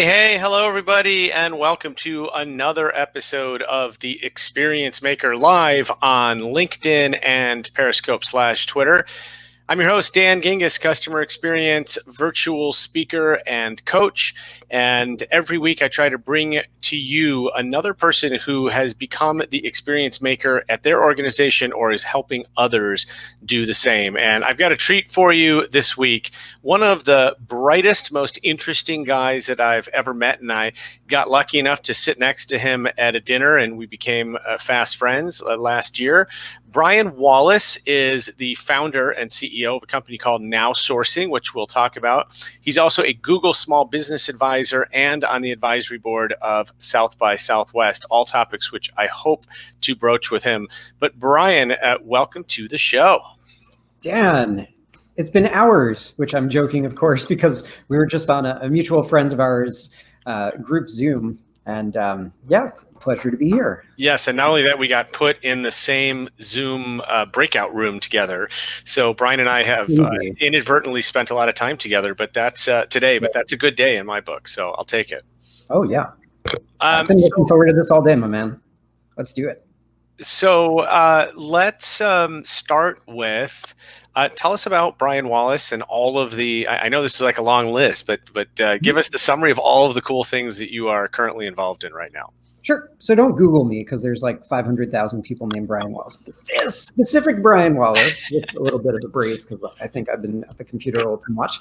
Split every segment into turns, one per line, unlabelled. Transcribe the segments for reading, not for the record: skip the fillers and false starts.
Hey, hello everybody, and welcome to another episode of the Experience Maker live on LinkedIn and Periscope/Twitter. I'm your host, Dan Gingiss, customer experience virtual speaker and coach. And every week I try to bring to you another person who has become the experience maker at their organization or is helping others do the same. And I've got a treat for you this week. One of the brightest, most interesting guys that I've ever met, and I got lucky enough to sit next to him at a dinner, and we became fast friends last year. Brian Wallace is the founder and CEO of a company called NowSourcing, which we'll talk about. He's also a Google Small Business Advisor and on the advisory board of South by Southwest, all topics which I hope to broach with him. But Brian, welcome to the show.
Dan, it's been hours, which I'm joking, of course, because we were just on a mutual friend of ours group Zoom. And it's a pleasure to be here.
Yes, and not only that, we got put in the same Zoom breakout room together. So Brian and I have inadvertently spent a lot of time together, but that's today. But that's a good day in my book, so I'll take it.
Oh, yeah. I've been looking forward to this all day, my man. Let's do it.
So let's start with... tell us about Brian Wallace and all of the, I know this is like a long list, but give us the summary of all of the cool things that you are currently involved in right now.
Sure. So don't Google me because there's like 500,000 people named Brian Wallace. But this specific Brian Wallace, with a little bit of a brace because I think I've been at the computer a little too much.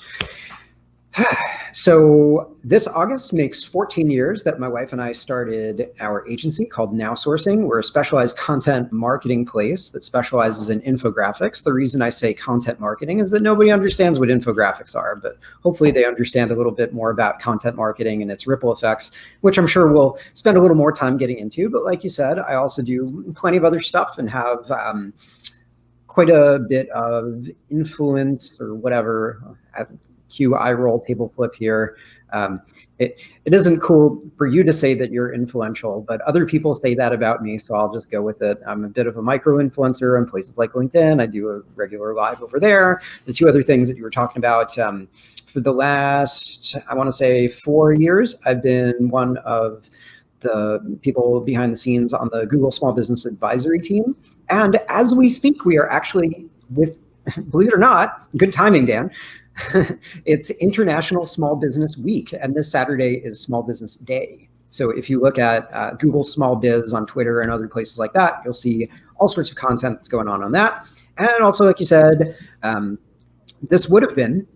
So this August makes 14 years that my wife and I started our agency called NowSourcing. We're a specialized content marketing place that specializes in infographics. The reason I say content marketing is that nobody understands what infographics are, but hopefully they understand a little bit more about content marketing and its ripple effects, which I'm sure we'll spend a little more time getting into. But like you said, I also do plenty of other stuff and have quite a bit of influence or whatever. Cue eye roll, table flip here. It isn't cool for you to say that you're influential, but other people say that about me, so I'll just go with it. I'm a bit of a micro influencer on places like LinkedIn. I do a regular live over there. The two other things that you were talking about, for the last, I want to say 4 years, I've been one of the people behind the scenes on the Google Small Business Advisory team. And as we speak, we are actually with, believe it or not, good timing, Dan, it's International Small Business Week, and this Saturday is Small Business Day. So if you look at Google Small Biz on Twitter and other places like that, you'll see all sorts of content that's going on that. And also, like you said, this would have been,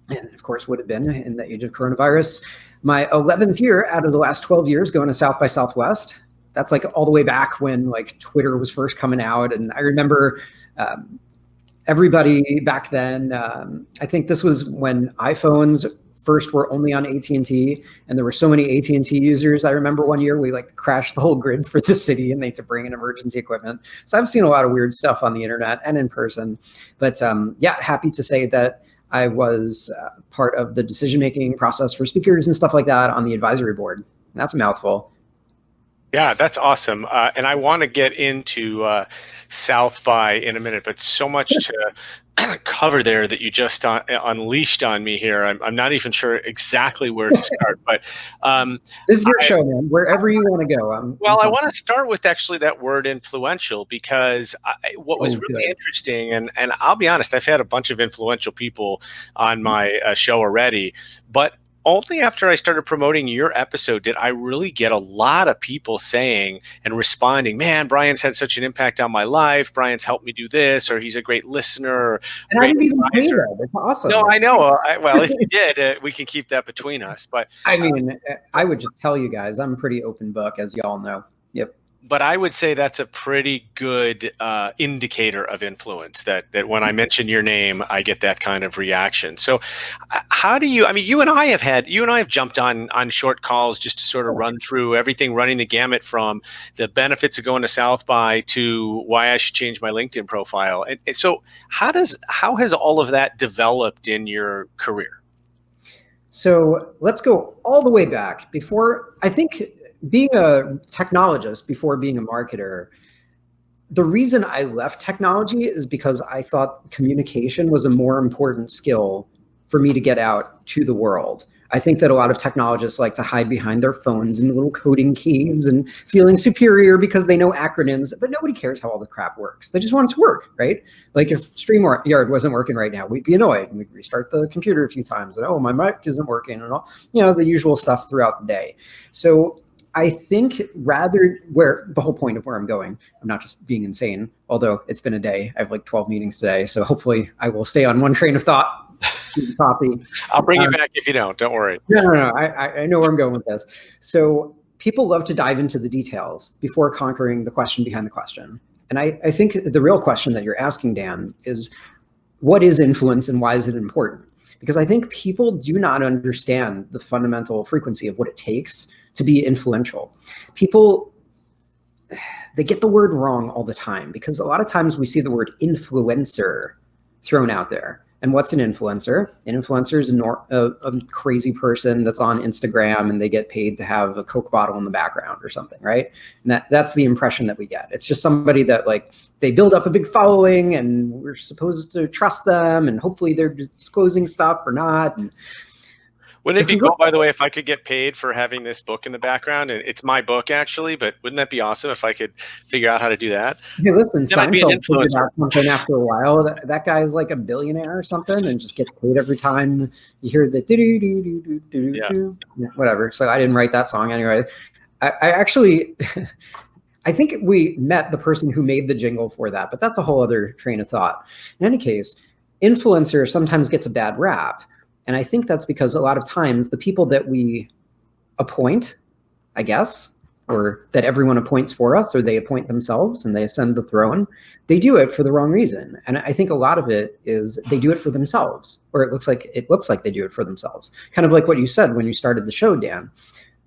and of course would have been in the age of coronavirus, my 11th year out of the last 12 years going to South by Southwest. That's like all the way back when like Twitter was first coming out. And I remember everybody back then, I think this was when iPhones first were only on AT&T, and there were so many AT&T users. I remember one year we like crashed the whole grid for the city and they had to bring in emergency equipment. So I've seen a lot of weird stuff on the internet and in person. But happy to say that I was part of the decision-making process for speakers and stuff like that on the advisory board. That's a mouthful.
Yeah, that's awesome. And I want to get into South by in a minute, but so much to cover there that you just unleashed on me here. I'm not even sure exactly where to start, but
this is your show, man. Wherever you want to go.
I want to start with actually that word influential, because what was really interesting, and I'll be honest, I've had a bunch of influential people on my show already, but only after I started promoting your episode did I really get a lot of people saying and responding, man, Brian's had such an impact on my life. Brian's helped me do this, or he's a great listener.
And I didn't even say that. That's awesome.
No, I know. Well, if you did, we can keep that between us. But
I mean, I would just tell you guys, I'm a pretty open book, as y'all know. Yep.
But I would say that's a pretty good indicator of influence, that when I mention your name, I get that kind of reaction. So how do you, I mean, you and I have jumped on short calls just to sort of run through everything, running the gamut from the benefits of going to South by to why I should change my LinkedIn profile. And so how has all of that developed in your career?
So let's go all the way back before, I think, being a technologist before being a marketer. The reason I left technology is because I thought communication was a more important skill for me to get out to the world. I think that a lot of technologists like to hide behind their phones in little coding caves and feeling superior because they know acronyms, but nobody cares how all the crap works. They just want it to work, right? Like if StreamYard wasn't working right now, we'd be annoyed and we'd restart the computer a few times and, oh, my mic isn't working and all, the usual stuff throughout the day. So I think where the whole point of where I'm going, I'm not just being insane, although it's been a day. I have like 12 meetings today. So hopefully I will stay on one train of thought, keep the copy.
I'll bring you back if you don't worry.
No. I know where I'm going with this. So people love to dive into the details before conquering the question behind the question. And I think the real question that you're asking, Dan, is what is influence and why is it important? Because I think people do not understand the fundamental frequency of what it takes to be influential. People, they get the word wrong all the time because a lot of times we see the word influencer thrown out there. And what's an influencer? An influencer is a crazy person that's on Instagram and they get paid to have a Coke bottle in the background or something, right? And that's the impression that we get. It's just somebody that like they build up a big following and we're supposed to trust them and hopefully they're disclosing stuff or not. And
wouldn't it be cool, by the way, if I could get paid for having this book in the background? And it's my book, actually, but wouldn't that be awesome if I could figure out how to do that?
Hey, listen, Seinfeld figured out something after a while. That guy is like a billionaire or something and just gets paid every time you hear the do-do-do-do-do-do-do. Yeah, whatever. So I didn't write that song anyway. I actually, I think we met the person who made the jingle for that, but that's a whole other train of thought. In any case, influencer sometimes gets a bad rap. And I think that's because a lot of times the people that we appoint, I guess, or that everyone appoints for us, or they appoint themselves and they ascend the throne, they do it for the wrong reason. And I think a lot of it is they do it for themselves, or it looks like they do it for themselves. Kind of like what you said when you started the show, Dan.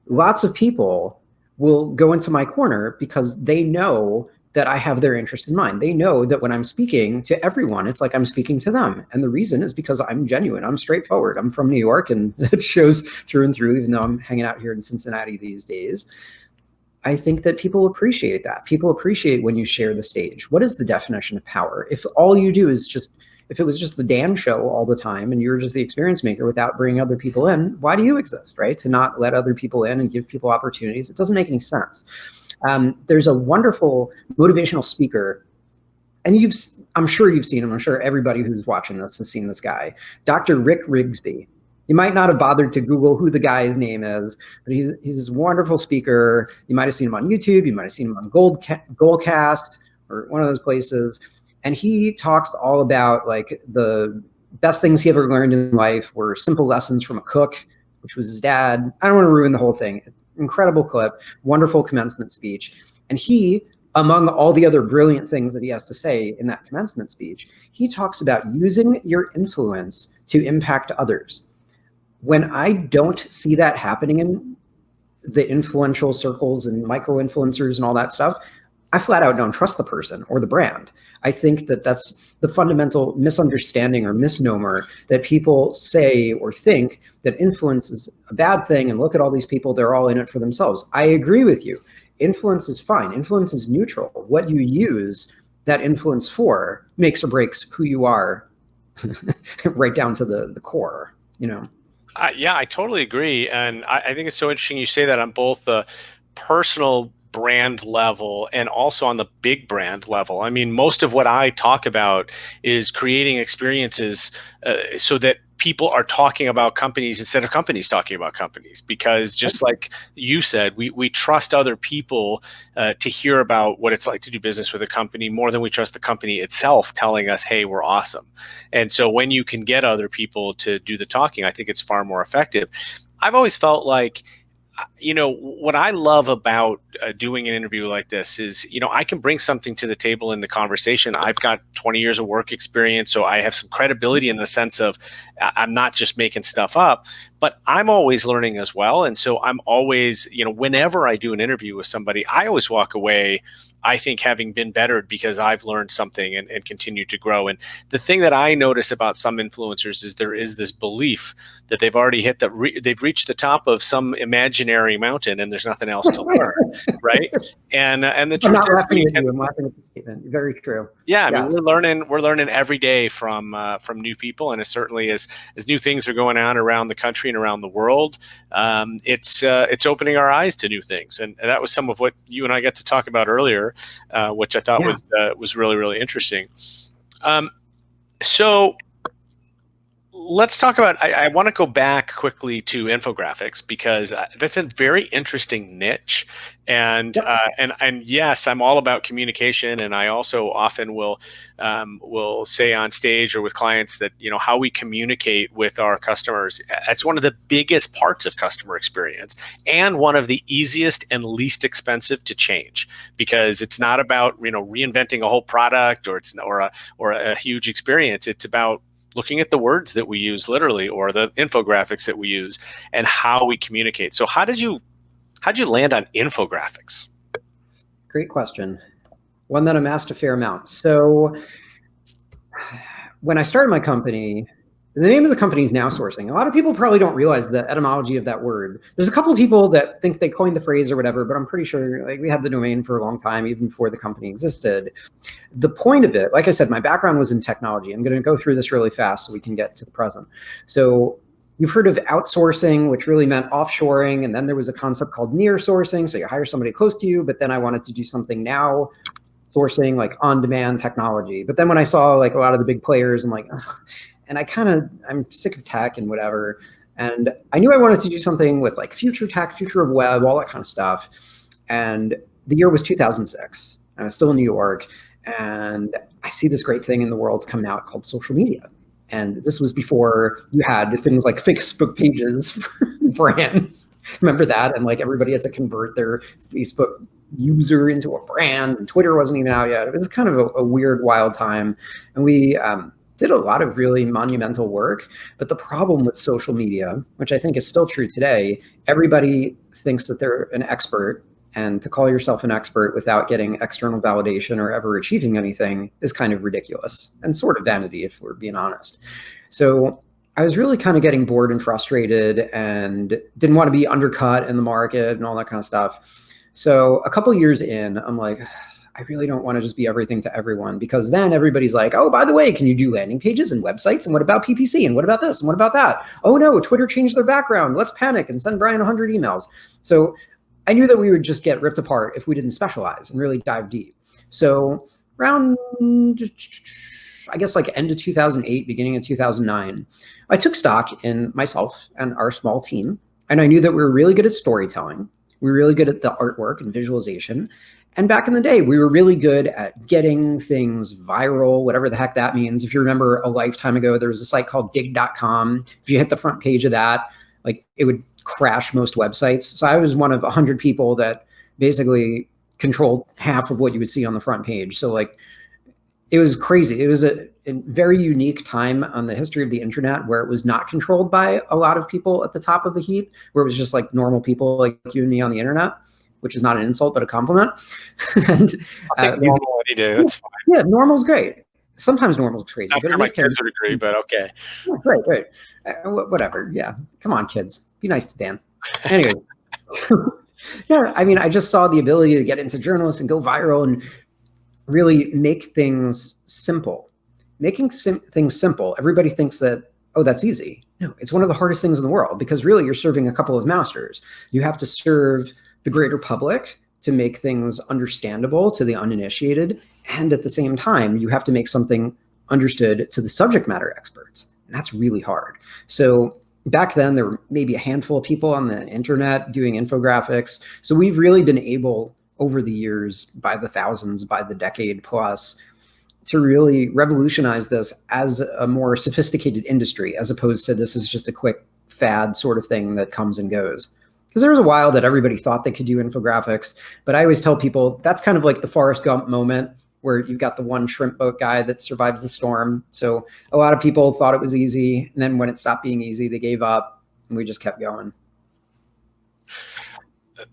Lots of people will go into my corner because they know that I have their interest in mind. They know that when I'm speaking to everyone, it's like I'm speaking to them. And the reason is because I'm genuine. I'm straightforward. I'm from New York and it shows through and through, even though I'm hanging out here in Cincinnati these days. I think that people appreciate that. People appreciate when you share the stage. What is the definition of power? If all you do is if it was just the Dan show all the time and you're just the experience maker without bringing other people in, why do you exist, right? To not let other people in and give people opportunities. It doesn't make any sense. There's a wonderful motivational speaker, and I'm sure you've seen him. I'm sure everybody who's watching this has seen this guy, Dr. Rick Rigsby. You might not have bothered to Google who the guy's name is, but he's this wonderful speaker. You might have seen him on YouTube. You might have seen him on Goldcast or one of those places. And he talks all about like the best things he ever learned in life were simple lessons from a cook, which was his dad. I don't want to ruin the whole thing. Incredible clip, wonderful commencement speech. And he, among all the other brilliant things that he has to say in that commencement speech, he talks about using your influence to impact others. When I don't see that happening in the influential circles and micro-influencers and all that stuff, I flat out don't trust the person or the brand. I think that that's the fundamental misunderstanding or misnomer that people say or think that influence is a bad thing and look at all these people, they're all in it for themselves. I agree with you. Influence is fine. Influence is neutral. What you use that influence for makes or breaks who you are right down to the core,
Yeah, I totally agree. And I think it's so interesting you say that on both the personal brand level and also on the big brand level. I mean, most of what I talk about is creating experiences so that people are talking about companies instead of companies talking about companies, because just like you said, we trust other people to hear about what it's like to do business with a company more than we trust the company itself telling us, hey, we're awesome. And so when you can get other people to do the talking, I think it's far more effective. I've always felt like, what I love about doing an interview like this is, I can bring something to the table in the conversation. I've got 20 years of work experience, so I have some credibility in the sense of I'm not just making stuff up, but I'm always learning as well. And so I'm always, whenever I do an interview with somebody, I always walk away, I think, having been bettered because I've learned something and continue to grow. And the thing that I notice about some influencers is there is this belief that they've already they've reached the top of some imaginary mountain and there's nothing else to learn, right? And the truth
I'm laughing at the statement. Very true.
Yeah, I mean, we're learning every day from new people, and it certainly as new things are going on around the country country and around the world, it's opening our eyes to new things. And that was some of what you and I got to talk about earlier, which I thought was really, really interesting. So let's talk about, I want to go back quickly to infographics, because that's a very interesting niche. And and yes, I'm all about communication, and I also often will say on stage or with clients that, you know, how we communicate with our customers, that's one of the biggest parts of customer experience, and one of the easiest and least expensive to change, because it's not about, you know, reinventing a whole product or a huge experience. It's about looking at the words that we use, literally, or the infographics that we use, and how we communicate. So how'd you land on infographics?
Great question. One that I'm asked a fair amount. So when I started my company, the name of the company is NowSourcing. A lot of people probably don't realize the etymology of that word. There's a couple of people that think they coined the phrase or whatever, but I'm pretty sure, like, we had the domain for a long time, even before the company existed. The point of it, like I said, my background was in technology. I'm going to go through this really fast so we can get to the present. So you've heard of outsourcing, which really meant offshoring. And then there was a concept called near sourcing. So you hire somebody close to you, but then I wanted to do something now sourcing, like on-demand technology. But then when I saw like a lot of the big players, I'm like, ugh. And I'm sick of tech and whatever. And I knew I wanted to do something with like future tech, future of web, all that kind of stuff. And the year was 2006. I was still in New York. And I see this great thing in the world coming out called social media. And this was before you had things like Facebook pages for brands. Remember that? And like everybody had to convert their Facebook user into a brand, and Twitter wasn't even out yet. It was kind of a weird, wild time. And we did a lot of really monumental work. But the problem with social media, which I think is still true today, everybody thinks that they're an expert. And to call yourself an expert without getting external validation or ever achieving anything is kind of ridiculous and sort of vanity, if we're being honest. So I was really kind of getting bored and frustrated and didn't want to be undercut in the market and all that kind of stuff. So a couple of years in, I'm like, I really don't want to just be everything to everyone, because then everybody's like, oh, by the way, can you do landing pages and websites? And what about PPC? And what about this? And what about that? Oh no, Twitter changed their background. Let's panic and send Brian 100 emails. So I knew that we would just get ripped apart if we didn't specialize and really dive deep. So around, I guess, like end of 2008, beginning of 2009, I took stock in myself and our small team. And I knew that we were really good at storytelling. We were really good at the artwork and visualization. And back in the day, we were really good at getting things viral, whatever the heck that means. If you remember a lifetime ago, there was a site called dig.com. If you hit the front page of that, like, it would crash most websites. So I was one of 100 people that basically controlled half of what you would see on the front page. So like, it was crazy. It was a very unique time on the history of the internet where it was not controlled by a lot of people at the top of the heap, where it was just like normal people like you and me on the internet, which is not an insult, but a compliment. And
I'll take normal any day. That's fine.
Yeah, normal's great. Sometimes normal's crazy.
I'm sure my kids would agree, but okay.
Yeah, great. Whatever. Yeah. Come on, kids. Be nice to Dan. Anyway. Yeah, I mean, I just saw the ability to get into journalists and go viral and really make things simple. Making things simple, everybody thinks that, oh, that's easy. No, it's one of the hardest things in the world, because really you're serving a couple of masters. You have to serve the greater public to make things understandable to the uninitiated. And at the same time, you have to make something understood to the subject matter experts. And that's really hard. So back then, there were maybe a handful of people on the internet doing infographics. So we've really been able, over the years, by the thousands, by the decade plus, to really revolutionize this as a more sophisticated industry, as opposed to this is just a quick fad sort of thing that comes and goes. Because there was a while that everybody thought they could do infographics, but I always tell people that's kind of like the Forrest Gump moment, where you've got the one shrimp boat guy that survives the storm. So a lot of people thought it was easy, and then when it stopped being easy, they gave up, and we just kept going.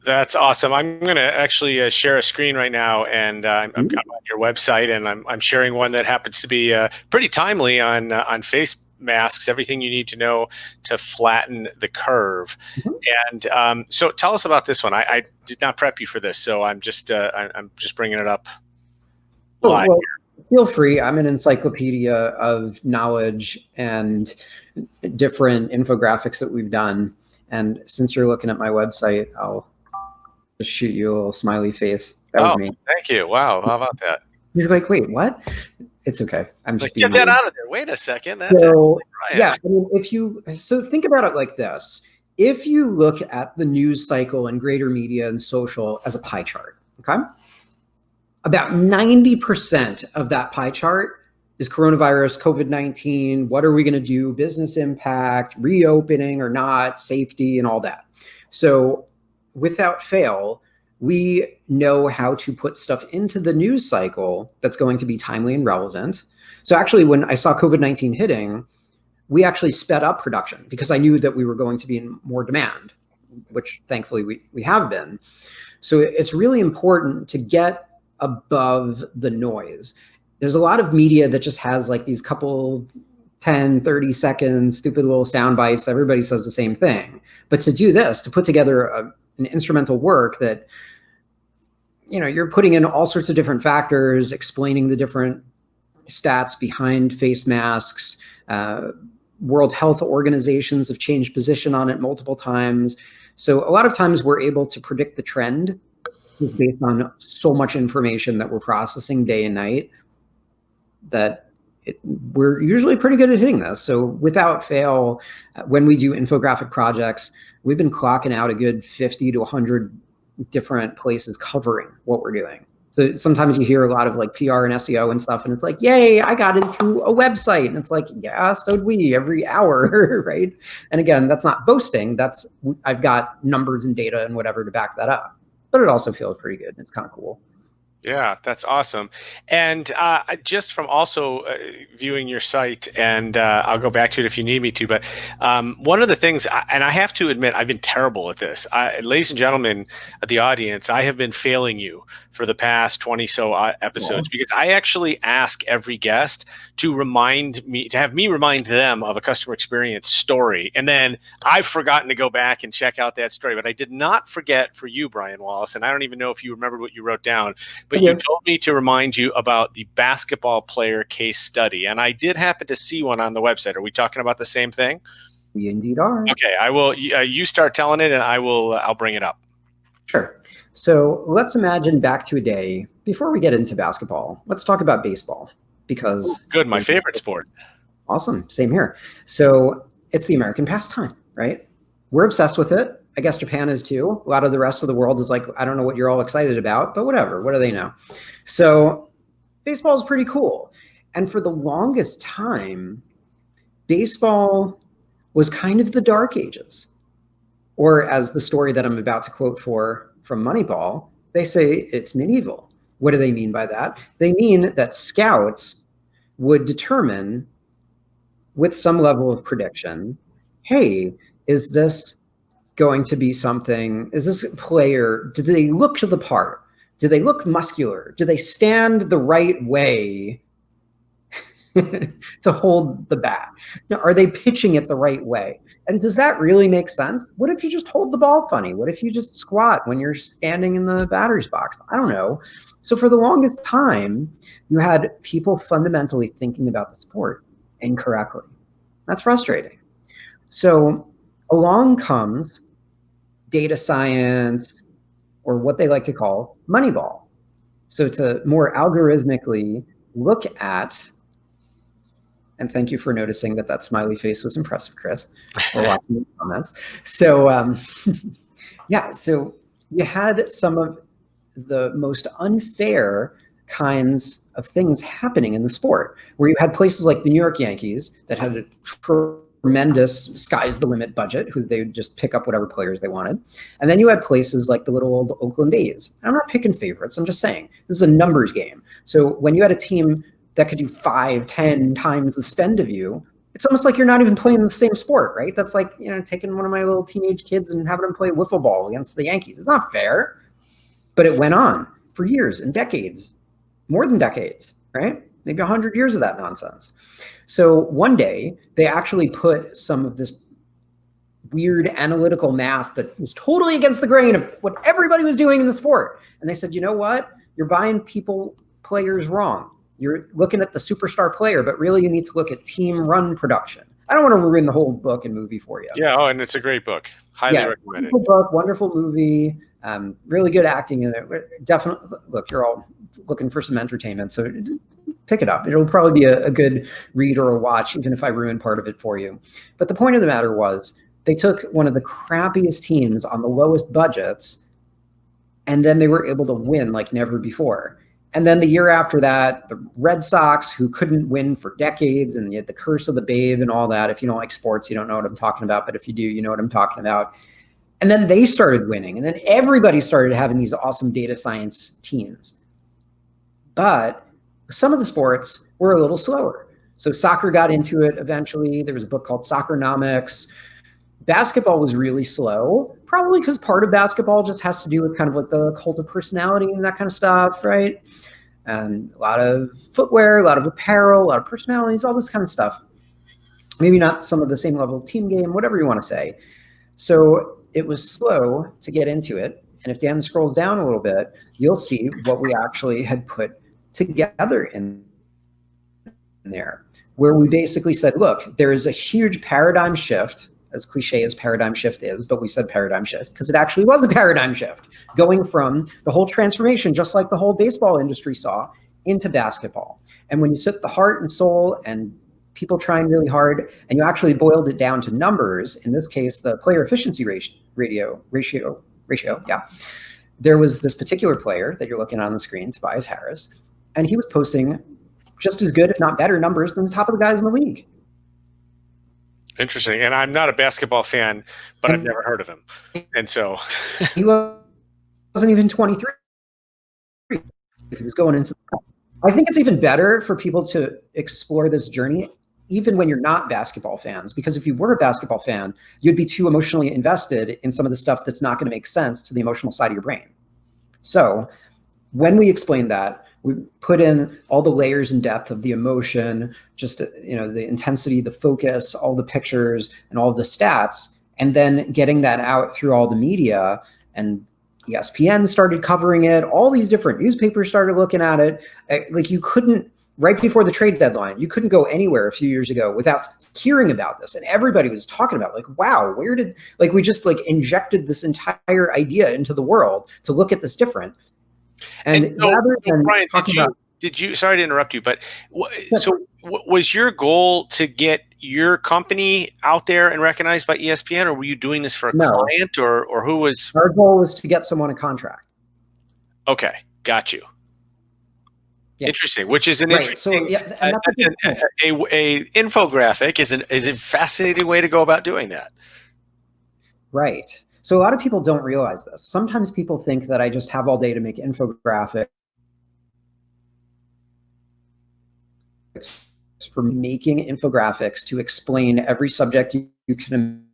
That's awesome. I'm going to actually share a screen right now, and I'm on your website, and I'm sharing one that happens to be pretty timely on face masks, everything you need to know to flatten the curve. And so tell us about this one. I did not prep you for this, so I'm just bringing it up live.
Well, Feel free. I'm an encyclopedia of knowledge and different infographics that we've done. And since you're looking at my website, I'll just shoot you a little smiley face. That was me.
Thank you. Wow. How about that?
You're like, wait, what? It's okay. I'm just being
get that out of there. Wait a second. That's
so,
right.
yeah. I mean, so think about it like this. If you look at the news cycle and greater media and social as a pie chart, okay? About 90% of that pie chart is coronavirus, COVID-19, what are we going to do, business impact, reopening or not, safety, and all that. So without fail, we know how to put stuff into the news cycle that's going to be timely and relevant. So actually, when I saw COVID-19 hitting, we actually sped up production because I knew that we were going to be in more demand, which thankfully we have been. So it's really important to get above the noise. There's a lot of media that just has like these couple 10, 30 seconds, stupid little sound bites. Everybody says the same thing. But to do this, to put together an instrumental work that, you know, you're putting in all sorts of different factors, explaining the different stats behind face masks. World Health Organizations have changed position on it multiple times. So a lot of times we're able to predict the trend based on so much information that we're processing day and night that we're usually pretty good at hitting this. So without fail, when we do infographic projects, we've been clocking out a good 50 to 100 different places covering what we're doing. So sometimes you hear a lot of like PR and SEO and stuff, and it's like, yay, I got it through a website. And it's like, yeah, so did we every hour, right? And again, that's not boasting. I've got numbers and data and whatever to back that up. But it also feels pretty good. It's kind of cool.
Yeah, that's awesome. And just from also viewing your site, and I'll go back to it if you need me to, but one of the things, and I have to admit, I've been terrible at this. Ladies and gentlemen at the audience, I have been failing you for the past 20 so episodes because I actually ask every guest to have me remind them of a customer experience story. And then I've forgotten to go back and check out that story, but I did not forget for you, Brian Wallace. And I don't even know if you remember what you wrote down, but you told me to remind you about the basketball player case study. And I did happen to see one on the website. Are we talking about the same thing?
We indeed are.
Okay, I will. You start telling it, and I'll bring it up.
Sure. So let's imagine back to a day before we get into basketball. Let's talk about baseball because
good, my favorite sport.
Awesome, same here. So it's the American pastime, right? We're obsessed with it. I guess Japan is too. A lot of the rest of the world is like, I don't know what you're all excited about, but whatever. What do they know? So baseball is pretty cool. And for the longest time, baseball was kind of the dark ages. Or as the story that I'm about to quote from Moneyball, they say it's medieval. What do they mean by that? They mean that scouts would determine with some level of prediction, hey, is this going to be something, is this player, do they look to the part? Do they look muscular? Do they stand the right way to hold the bat? Now, are they pitching it the right way? And does that really make sense? What if you just hold the ball funny? What if you just squat when you're standing in the batter's box? I don't know. So for the longest time, you had people fundamentally thinking about the sport incorrectly. That's frustrating. So along comes data science, or what they like to call Moneyball. So to more algorithmically look at, and thank you for noticing that smiley face was impressive, Chris, or watching the comments. So yeah, so you had some of the most unfair kinds of things happening in the sport, where you had places like the New York Yankees that had a tremendous sky's the limit budget, who they would just pick up whatever players they wanted. And then you had places like the little old Oakland A's. I'm not picking favorites. I'm just saying this is a numbers game. So when you had a team that could do 5, 10 times the spend of you, it's almost like you're not even playing the same sport, right? That's like, you know, taking one of my little teenage kids and having them play wiffle ball against the Yankees. It's not fair. But it went on for years and decades, more than decades, right? Maybe 100 years of that nonsense. So one day they actually put some of this weird analytical math that was totally against the grain of what everybody was doing in the sport. And they said, you know what? You're buying players wrong. You're looking at the superstar player, but really you need to look at team run production. I don't want to ruin the whole book and movie for you.
Yeah. Oh, and it's a great book. Highly recommended.
Wonderful book, wonderful movie, really good acting in it. Definitely, look, you're all looking for some entertainment, so pick it up. It'll probably be a good read or a watch, even if I ruin part of it for you. But the point of the matter was, they took one of the crappiest teams on the lowest budgets, and then they were able to win like never before. And then the year after that, the Red Sox, who couldn't win for decades, and you had the curse of the babe and all that. If you don't like sports, you don't know what I'm talking about. But if you do, you know what I'm talking about. And then they started winning. And then everybody started having these awesome data science teams. But some of the sports were a little slower. So soccer got into it eventually. There was a book called Soccernomics. Basketball was really slow, probably because part of basketball just has to do with kind of like the cult of personality and that kind of stuff, right? And a lot of footwear, a lot of apparel, a lot of personalities, all this kind of stuff. Maybe not some of the same level of team game, whatever you want to say. So it was slow to get into it. And if Dan scrolls down a little bit, you'll see what we actually had put together in there, where we basically said, look, there is a huge paradigm shift, as cliche as paradigm shift is, but we said paradigm shift because it actually was a paradigm shift, going from the whole transformation, just like the whole baseball industry saw, into basketball. And when you took the heart and soul and people trying really hard, and you actually boiled it down to numbers, in this case, the player efficiency ratio, yeah. There was this particular player that you're looking at on the screen, Tobias Harris, and he was posting just as good, if not better, numbers than the top of the guys in the league.
Interesting. And I'm not a basketball fan, but I've never heard of him. And so
he wasn't even 23. He was going into the, I think it's even better for people to explore this journey, even when you're not basketball fans, because if you were a basketball fan, you'd be too emotionally invested in some of the stuff that's not going to make sense to the emotional side of your brain. So when we explained that, we put in all the layers and depth of the emotion, just, the intensity, the focus, all the pictures and all the stats, and then getting that out through all the media. And ESPN started covering it. All these different newspapers started looking at it. Like you couldn't, right before the trade deadline, you couldn't go anywhere a few years ago without hearing about this. And everybody was talking about like, wow, we just injected this entire idea into the world to look at this different. And
so,
rather than
Brian,
talking about,
did you, sorry to interrupt you, but was your goal to get your company out there and recognized by ESPN, or were you doing this for a client, or who was?
Our goal was to get someone a contract.
Okay, got you. Yeah. Interesting, which is an interesting. So, a infographic is a fascinating way to go about doing that.
Right. So a lot of people don't realize this. Sometimes people think that I just have all day to make infographics for making infographics to explain every subject you can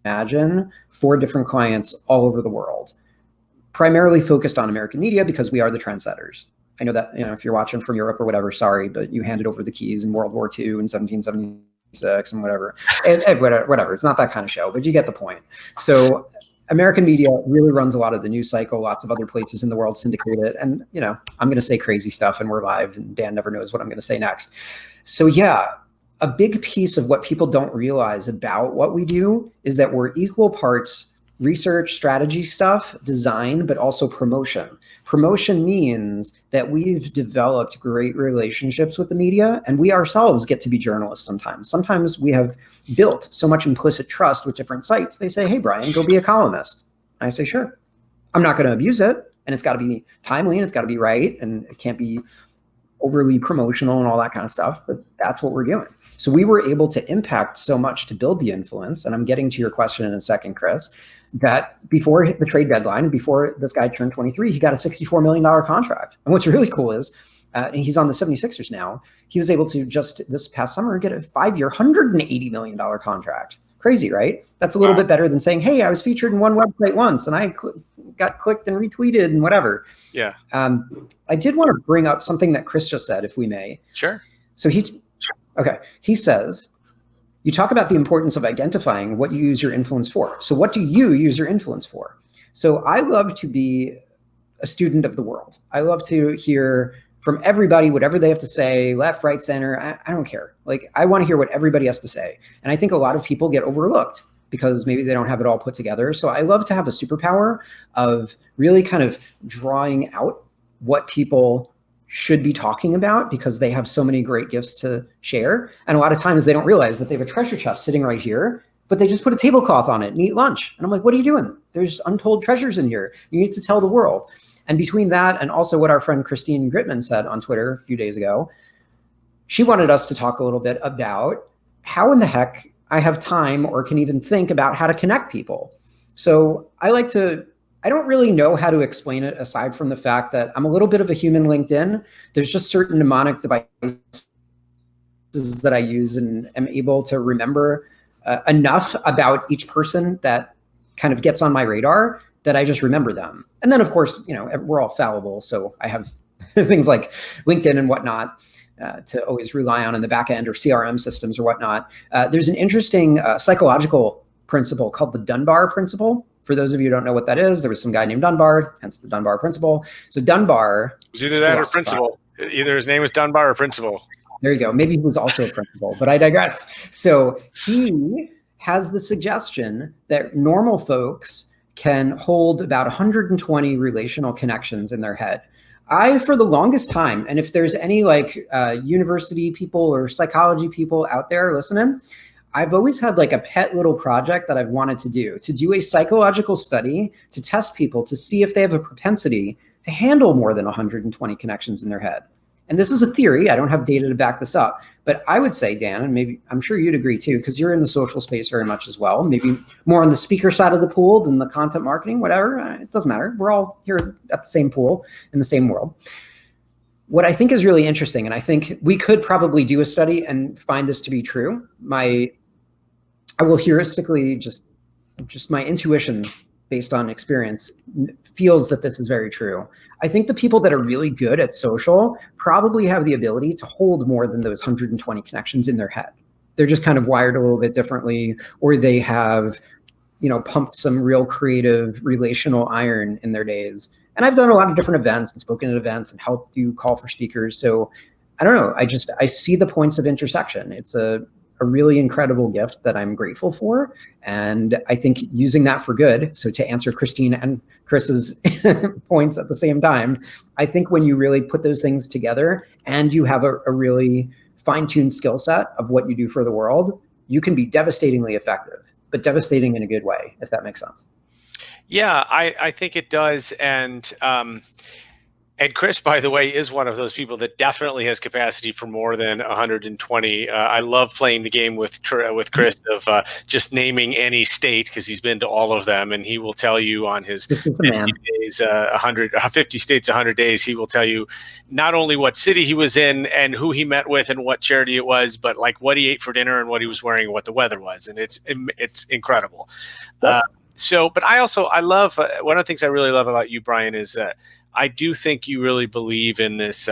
imagine for different clients all over the world, primarily focused on American media because we are the trendsetters. I know that, if you're watching from Europe or whatever, sorry, but you handed over the keys in World War II in 1776 and whatever. Whatever. It's not that kind of show, but you get the point. So American media really runs a lot of the news cycle. Lots of other places in the world syndicate it. And, I'm going to say crazy stuff and we're live and Dan never knows what I'm going to say next. So yeah, a big piece of what people don't realize about what we do is that we're equal parts research, strategy stuff, design, but also promotion. Promotion means that we've developed great relationships with the media, and we ourselves get to be journalists sometimes. Sometimes we have built so much implicit trust with different sites. They say, hey, Brian, go be a columnist. And I say, sure. I'm not going to abuse it, and it's got to be timely, and it's got to be right, and it can't be overly promotional and all that kind of stuff, but that's what we're doing. So we were able to impact so much to build the influence, and I'm getting to your question in a second, Chris, that before the trade deadline, before this guy turned 23, he got a $64 million contract. And what's really cool is, and he's on the 76ers now, he was able to just this past summer get a 5-year, $180 million contract. Crazy, right? That's a little bit better than saying, hey, I was featured in one website once and I got clicked and retweeted and whatever.
Yeah.
I did want to bring up something that Chris just said, if we may.
Sure.
So he says, you talk about the importance of identifying what you use your influence for. So what do you use your influence for? So I love to be a student of the world. I love to hear from everybody, whatever they have to say, left, right, center. I don't care. Like, I want to hear what everybody has to say. And I think a lot of people get overlooked because maybe they don't have it all put together. So I love to have a superpower of really kind of drawing out what people should be talking about because they have so many great gifts to share. And a lot of times they don't realize that they have a treasure chest sitting right here, but they just put a tablecloth on it and eat lunch. And I'm like, what are you doing? There's untold treasures in here. You need to tell the world. And between that and also what our friend Christine Gritman said on Twitter a few days ago, she wanted us to talk a little bit about how in the heck I have time or can even think about how to connect people. So I don't really know how to explain it aside from the fact that I'm a little bit of a human LinkedIn. There's just certain mnemonic devices that I use and am able to remember enough about each person that kind of gets on my radar that I just remember them. And then of course, we're all fallible. So I have things like LinkedIn and whatnot to always rely on in the back end or CRM systems or whatnot. There's an interesting psychological principle called the Dunbar principle. For those of you who don't know what that is, there was some guy named Dunbar, hence the Dunbar principle. So Dunbar
was either that or principal. Either his name was Dunbar or principal.
There you go. Maybe he was also a principal, but I digress. So he has the suggestion that normal folks can hold about 120 relational connections in their head. For the longest time, and if there's any university people or psychology people out there listening, I've always had like a pet little project that I've wanted to do a psychological study to test people to see if they have a propensity to handle more than 120 connections in their head. And this is a theory. I don't have data to back this up, but I would say, Dan, and maybe I'm sure you'd agree too, because you're in the social space very much as well, maybe more on the speaker side of the pool than the content marketing, whatever. It doesn't matter. We're all here at the same pool in the same world. What I think is really interesting, and I think we could probably do a study and find this to be true. I will heuristically just my intuition based on experience feels that this is very true. I think the people that are really good at social probably have the ability to hold more than those 120 connections in their head. They're just kind of wired a little bit differently, or they have, pumped some real creative relational iron in their days. And I've done a lot of different events and spoken at events and helped do call for speakers. So I don't know. I see the points of intersection. It's a really incredible gift that I'm grateful for. And I think using that for good, so to answer Christine and Chris's points at the same time, I think when you really put those things together and you have a really fine-tuned skill set of what you do for the world, you can be devastatingly effective, but devastating in a good way, if that makes sense.
Yeah, I think it does. And Chris, by the way, is one of those people that definitely has capacity for more than 120. I love playing the game with Chris of just naming any state, because he's been to all of them, and he will tell you on his 50 days, 50 states, 100 days, he will tell you not only what city he was in and who he met with and what charity it was, but like what he ate for dinner and what he was wearing and what the weather was, and it's incredible.
Yep.
But I love one of the things I really love about you, Brian, is I do think you really believe in this,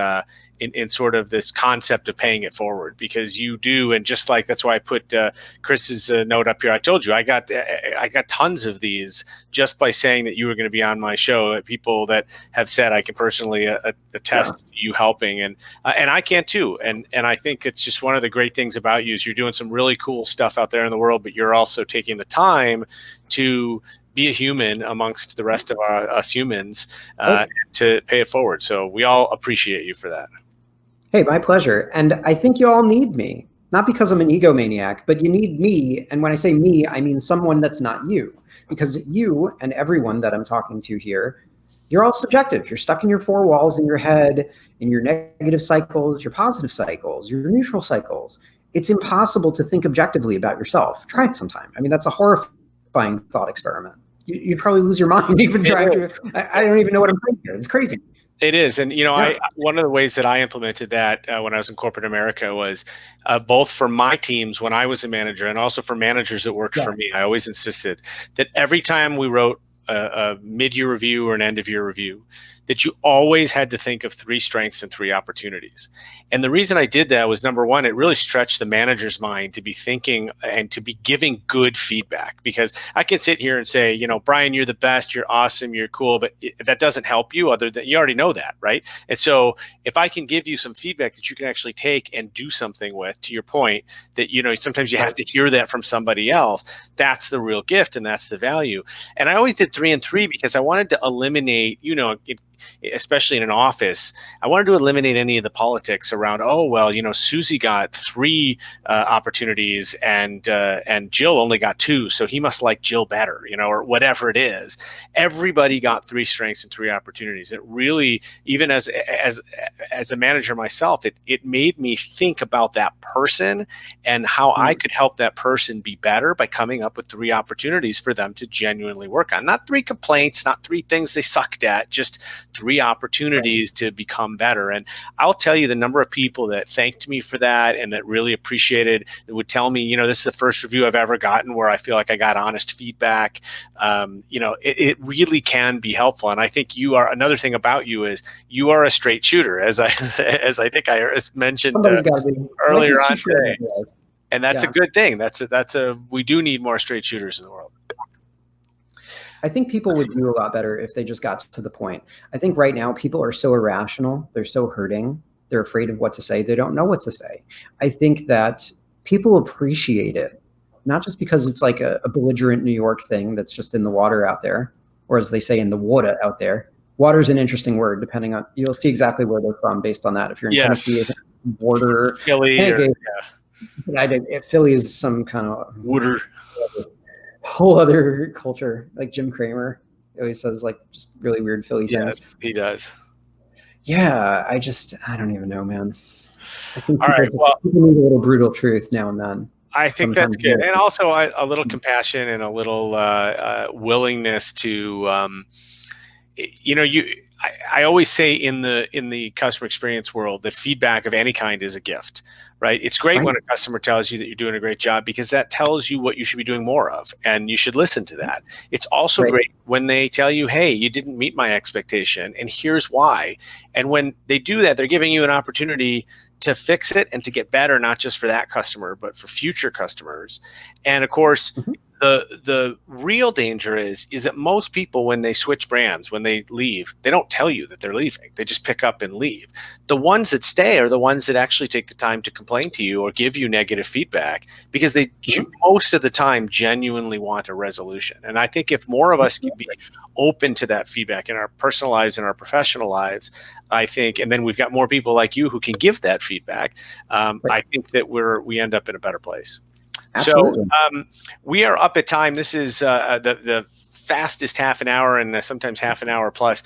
in sort of this concept of paying it forward, because you do. And just like, that's why I put Chris's note up here. I told you, I got tons of these just by saying that you were going to be on my show. People that have said I can personally attest to you helping, and I can too. And I think it's just one of the great things about you is you're doing some really cool stuff out there in the world, but you're also taking the time to be a human amongst the rest of us humans to pay it forward. So we all appreciate you for that.
Hey, my pleasure. And I think you all need me, not because I'm an egomaniac, but you need me. And when I say me, I mean someone that's not you, because you and everyone that I'm talking to here, you're all subjective. You're stuck in your four walls in your head, in your negative cycles, your positive cycles, your neutral cycles. It's impossible to think objectively about yourself. Try it sometime. I mean, that's a horrifying thought experiment. You'd probably lose your mind even trying to. I don't even know what I'm saying here. It's crazy.
It is. And, one of the ways that I implemented that when I was in corporate America was both for my teams when I was a manager and also for managers that worked for me. I always insisted that every time we wrote a mid-year review or an end-of-year review, that you always had to think of 3 strengths and 3 opportunities. And the reason I did that was, number one, it really stretched the manager's mind to be thinking and to be giving good feedback, because I can sit here and say, Brian, you're the best, you're awesome, you're cool, but that doesn't help you, other than you already know that, right? And so if I can give you some feedback that you can actually take and do something with, to your point, that, sometimes you have to hear that from somebody else, that's the real gift and that's the value. And I always did 3 and 3 because I wanted to eliminate, especially in an office, I wanted to eliminate any of the politics around, Susie got 3 opportunities and Jill only got 2, so he must like Jill better, or whatever it is. Everybody got 3 strengths and 3 opportunities. It really, even as a manager myself, it made me think about that person and how I could help that person be better by coming up with 3 opportunities for them to genuinely work on. Not 3 complaints, not 3 things they sucked at, just 3 opportunities to become better. And I'll tell you, the number of people that thanked me for that and that really appreciated, that would tell me, this is the first review I've ever gotten where I feel like I got honest feedback. It really can be helpful. And I think another thing about you is you are a straight shooter, as I think I mentioned earlier on today. And that's a good thing. We do need more straight shooters in the world.
I think people would do a lot better if they just got to the point. I think right now people are so irrational. They're so hurting. They're afraid of what to say. They don't know what to say. I think that people appreciate it, not just because it's like a belligerent New York thing that's just in the water out there, or as they say, in the water out there. Water is an interesting word, depending on, you'll see exactly where they're from based on that. If you're in Tennessee, border.
Philly.
Philly is some kind of
water.
Whole other culture, like Jim Cramer always says, like, just really weird Philly things.
Yes, he does.
Yeah, I don't even know, man. I think
people
need a little brutal truth now and then.
I think that's good. And also a little compassion and a little willingness to, I always say in the customer experience world that feedback of any kind is a gift, right? It's great when a customer tells you that you're doing a great job, because that tells you what you should be doing more of, and you should listen to that. It's also great when they tell you, hey, you didn't meet my expectation, and here's why. And when they do that, they're giving you an opportunity to fix it and to get better, not just for that customer, but for future customers. And of course, the real danger is that most people, when they switch brands, when they leave, they don't tell you that they're leaving. They just pick up and leave. The ones that stay are the ones that actually take the time to complain to you or give you negative feedback, because they most of the time genuinely want a resolution. And I think if more of us can be open to that feedback in our personal lives and our professional lives, I think, and then we've got more people like you who can give that feedback, I think that we end up in a better place. Absolutely. So we are up at time. This is the fastest half an hour, and sometimes half an hour plus.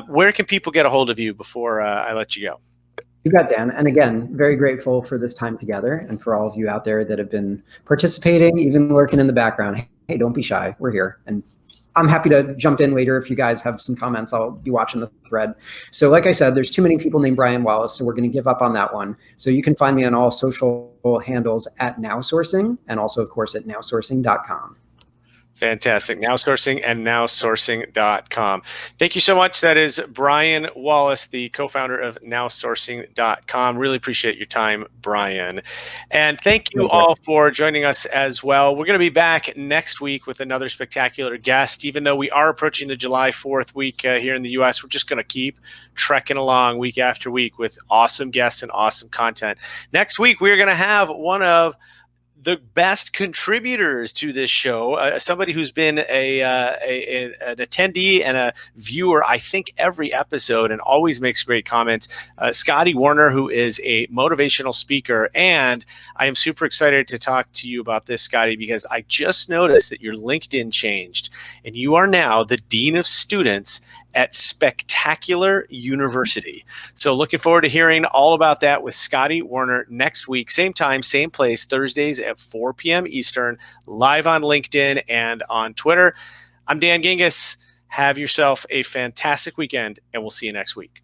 Where can people get a hold of you before I let you go?
You got Dan. And again, very grateful for this time together, and for all of you out there that have been participating, even lurking in the background. Hey, don't be shy. We're here. And I'm happy to jump in later if you guys have some comments. I'll be watching the thread. So like I said, there's too many people named Brian Wallace, so we're going to give up on that one. So you can find me on all social handles at NowSourcing, and also, of course, at NowSourcing.com.
Fantastic. NowSourcing and NowSourcing.com. Thank you so much. That is Brian Wallace, the co-founder of NowSourcing.com. Really appreciate your time, Brian. And thank you all for joining us as well. We're going to be back next week with another spectacular guest. Even though we are approaching the July 4th week here in the U.S., we're just going to keep trekking along week after week with awesome guests and awesome content. Next week, we're going to have one of the best contributors to this show, somebody who's been an attendee and a viewer, I think, every episode, and always makes great comments. Scotty Warner, who is a motivational speaker. And I am super excited to talk to you about this, Scotty, because I just noticed that your LinkedIn changed, and you are now the Dean of Students at Spectacular University. So looking forward to hearing all about that with Scotty Warner next week. Same time, same place, Thursdays at 4 p.m. Eastern, live on LinkedIn and on Twitter. I'm Dan Gingiss. Have yourself a fantastic weekend, and we'll see you next week.